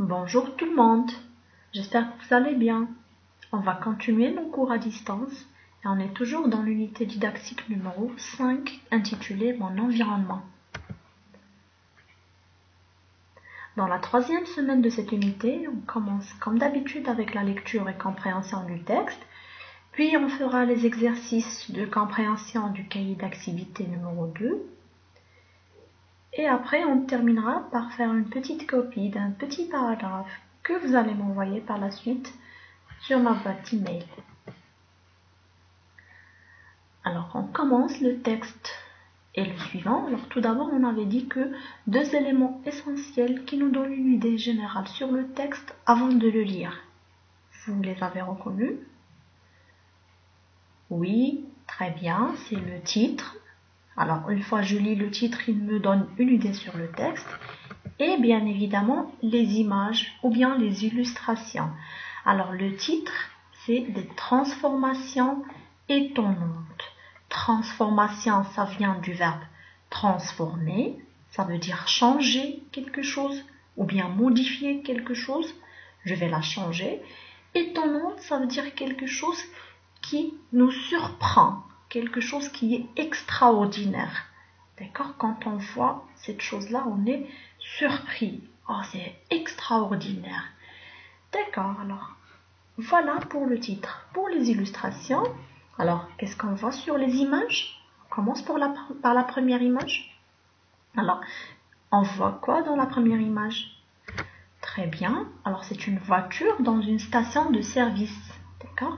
Bonjour tout le monde, j'espère que vous allez bien. On va continuer nos cours à distance et on est toujours dans l'unité didactique numéro 5 intitulée Mon environnement. Dans la troisième semaine de cette unité, on commence comme d'habitude avec la lecture et compréhension du texte, puis on fera les exercices de compréhension du cahier d'activité numéro 2. Et après, on terminera par faire une petite copie d'un petit paragraphe que vous allez m'envoyer par la suite sur ma boîte email. Alors, on commence. Le texte est le suivant. Alors, tout d'abord, on avait dit que deux éléments essentiels qui nous donnent une idée générale sur le texte avant de le lire. Vous les avez reconnus? Oui, très bien, c'est le titre. Alors, une fois que je lis le titre, il me donne une idée sur le texte. Et bien évidemment, les images ou bien les illustrations. Alors, le titre, c'est des transformations étonnantes. Transformation, ça vient du verbe transformer. Ça veut dire changer quelque chose ou bien modifier quelque chose. Je vais la changer. Étonnante, ça veut dire quelque chose qui nous surprend. Quelque chose qui est extraordinaire. D'accord? Quand on voit cette chose-là, on est surpris. Oh, c'est extraordinaire. D'accord, alors, voilà pour le titre. Pour les illustrations, alors, qu'est-ce qu'on voit sur les images? On commence par la première image. Alors, on voit quoi dans la première image? Très bien. Alors, c'est une voiture dans une station de service. D'accord?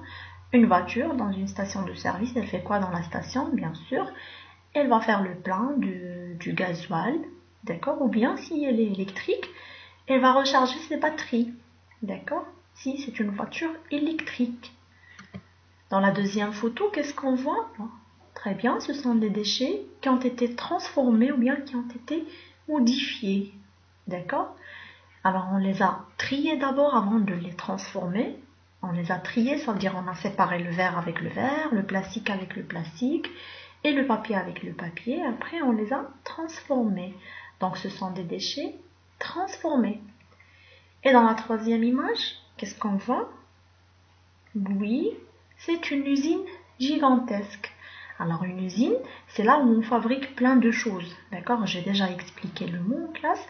Une voiture dans une station de service, elle fait quoi dans la station? Bien sûr, elle va faire le plein du gasoil, d'accord? Ou bien, si elle est électrique, elle va recharger ses batteries, d'accord? Si c'est une voiture électrique. Dans la deuxième photo, qu'est-ce qu'on voit? Très bien, ce sont des déchets qui ont été transformés ou bien qui ont été modifiés, d'accord? Alors, on les a triés d'abord avant de les transformer. On les a triés, ça veut dire on a séparé le verre avec le verre, le plastique avec le plastique et le papier avec le papier. Après, on les a transformés. Donc, ce sont des déchets transformés. Et dans la troisième image, qu'est-ce qu'on voit? Oui, c'est une usine gigantesque. Alors, une usine, c'est là où on fabrique plein de choses. D'accord? J'ai déjà expliqué le mot en classe.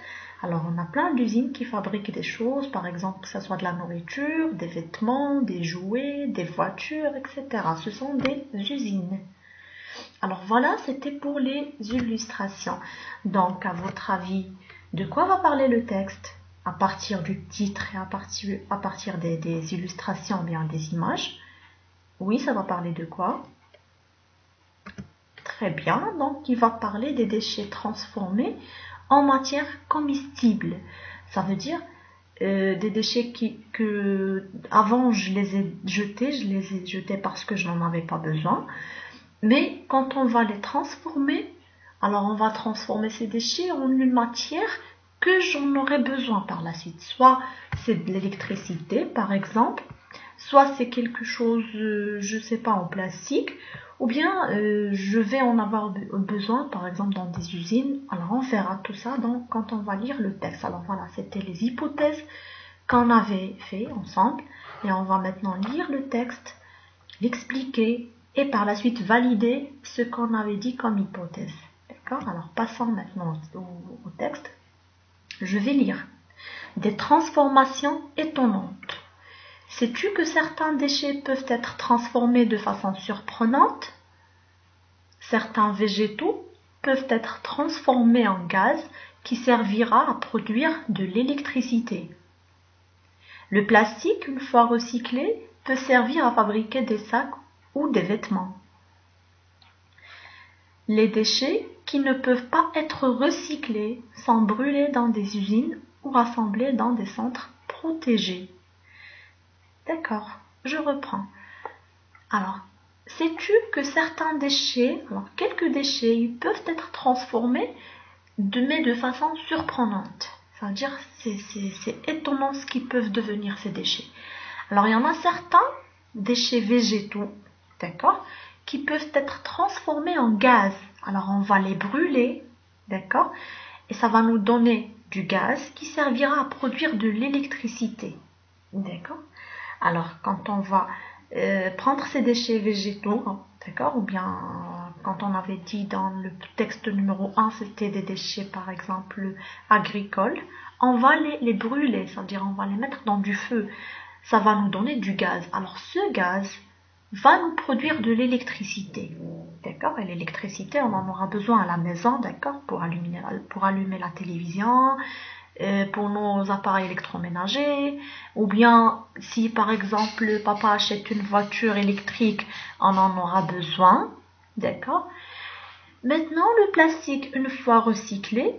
Alors, on a plein d'usines qui fabriquent des choses, par exemple, que ce soit de la nourriture, des vêtements, des jouets, des voitures, etc. Ce sont des usines. Alors voilà, c'était pour les illustrations. Donc, à votre avis, de quoi va parler le texte? À partir du titre et à partir des illustrations, bien des images. Oui, ça va parler de quoi? Très bien, donc il va parler des déchets transformés en matière comestible. Ça veut dire des déchets que avant je les ai jetés parce que je n'en avais pas besoin. Mais quand on va les transformer, alors on va transformer ces déchets en une matière que j'en aurai besoin par la suite. Soit c'est de l'électricité par exemple, soit c'est quelque chose, je ne sais pas, en plastique, ou bien je vais en avoir besoin, par exemple dans des usines. Alors on verra tout ça quand on va lire le texte. Alors voilà, c'était les hypothèses qu'on avait fait ensemble. Et on va maintenant lire le texte, l'expliquer et par la suite valider ce qu'on avait dit comme hypothèse. D'accord? Alors passons maintenant au texte. Je vais lire. Des transformations étonnantes. Sais-tu que certains déchets peuvent être transformés de façon surprenante? Certains végétaux peuvent être transformés en gaz qui servira à produire de l'électricité. Le plastique, une fois recyclé, peut servir à fabriquer des sacs ou des vêtements. Les déchets qui ne peuvent pas être recyclés sont brûlés dans des usines ou rassemblés dans des centres protégés. D'accord, je reprends. Alors, sais-tu que certains déchets, alors quelques déchets, ils peuvent être transformés, mais de façon surprenante. Ça veut dire c'est étonnant ce qu'ils peuvent devenir ces déchets. Alors, il y en a certains déchets végétaux, d'accord, qui peuvent être transformés en gaz. Alors, on va les brûler, d'accord, et ça va nous donner du gaz qui servira à produire de l'électricité. D'accord? Alors, quand on va prendre ces déchets végétaux, d'accord, ou bien quand on avait dit dans le texte numéro 1, c'était des déchets par exemple agricoles, on va les brûler, c'est-à-dire on va les mettre dans du feu. Ça va nous donner du gaz. Alors ce gaz va nous produire de l'électricité. D'accord? Et l'électricité, on en aura besoin à la maison, d'accord, pour allumer la télévision, pour nos appareils électroménagers, ou bien si par exemple papa achète une voiture électrique, on en aura besoin, d'accord. Maintenant, le plastique, une fois recyclé,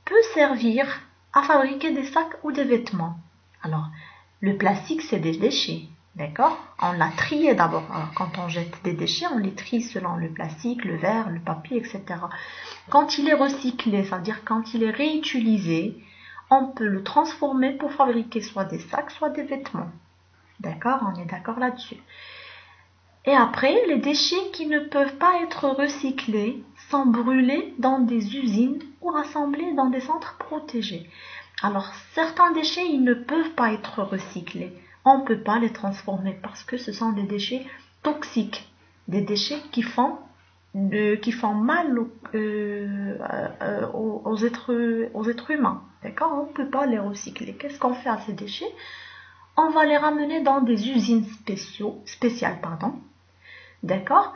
peut servir à fabriquer des sacs ou des vêtements. Alors, le plastique, c'est des déchets, d'accord. On l'a trié d'abord. Alors, quand on jette des déchets, on les trie selon le plastique, le verre, le papier, etc. Quand il est recyclé, c'est-à-dire quand il est réutilisé, on peut le transformer pour fabriquer soit des sacs, soit des vêtements. D'accord? On est d'accord là-dessus. Et après, les déchets qui ne peuvent pas être recyclés sont brûlés dans des usines ou rassemblés dans des centres protégés. Alors, certains déchets, ils ne peuvent pas être recyclés. On ne peut pas les transformer parce que ce sont des déchets toxiques, des déchets qui font mal aux êtres humains. D'accord? On ne peut pas les recycler. Qu'est-ce qu'on fait à ces déchets? On va les ramener dans des usines spéciales. D'accord?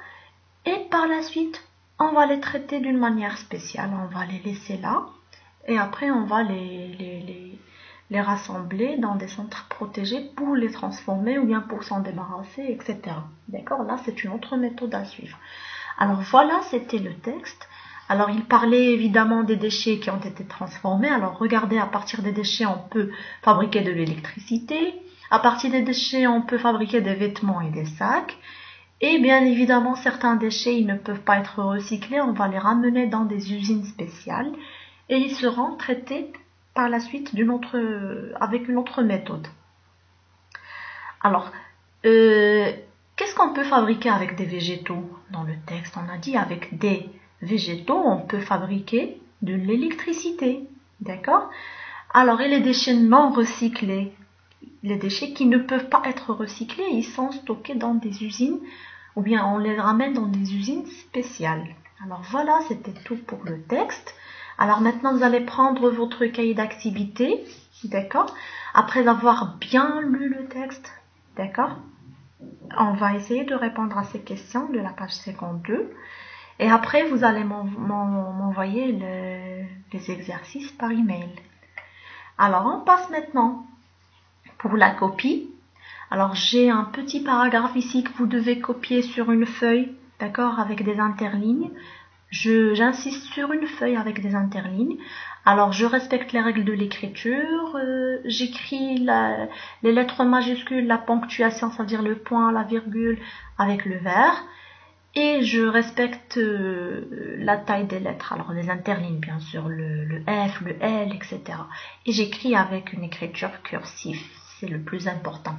Et par la suite, on va les traiter d'une manière spéciale. On va les laisser là. Et après, on va les rassembler dans des centres protégés pour les transformer ou bien pour s'en débarrasser, etc. D'accord? Là, c'est une autre méthode à suivre. Alors voilà, c'était le texte. Alors il parlait évidemment des déchets qui ont été transformés. Alors regardez, à partir des déchets, on peut fabriquer de l'électricité. À partir des déchets, on peut fabriquer des vêtements et des sacs. Et bien évidemment, certains déchets, ils ne peuvent pas être recyclés. On va les ramener dans des usines spéciales et ils seront traités par la suite avec une autre méthode. Alors, qu'est-ce qu'on peut fabriquer avec des végétaux? Dans le texte, on a dit avec des végétaux, on peut fabriquer de l'électricité. D'accord? Alors, et les déchets non recyclés? Les déchets qui ne peuvent pas être recyclés, ils sont stockés dans des usines, ou bien on les ramène dans des usines spéciales. Alors voilà, c'était tout pour le texte. Alors maintenant, vous allez prendre votre cahier d'activité, d'accord? Après avoir bien lu le texte, d'accord? On va essayer de répondre à ces questions de la page 52. Et après, vous allez m'envoyer les exercices par email. Alors, on passe maintenant pour la copie. Alors, j'ai un petit paragraphe ici que vous devez copier sur une feuille, d'accord, avec des interlignes. J'insiste sur une feuille avec des interlignes. Alors, je respecte les règles de l'écriture. J'écris les lettres majuscules, la ponctuation, c'est-à-dire le point, la virgule, avec le vert. Et je respecte la taille des lettres. Alors, les interlignes, bien sûr, le F, le L, etc. Et j'écris avec une écriture cursive. C'est le plus important.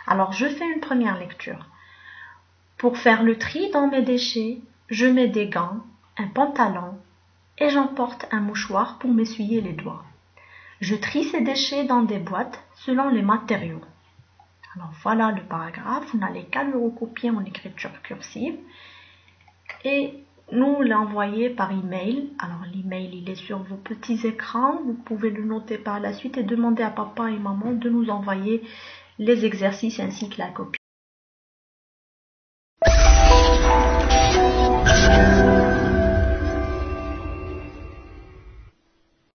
Alors, je fais une première lecture. Pour faire le tri dans mes déchets, je mets des gants, un pantalon et j'emporte un mouchoir pour m'essuyer les doigts. Je trie ces déchets dans des boîtes selon les matériaux. Alors voilà le paragraphe, vous n'allez qu'à le recopier en écriture cursive et nous l'envoyer par email. Alors l'email il est sur vos petits écrans, vous pouvez le noter par la suite et demander à papa et maman de nous envoyer les exercices ainsi que la copie.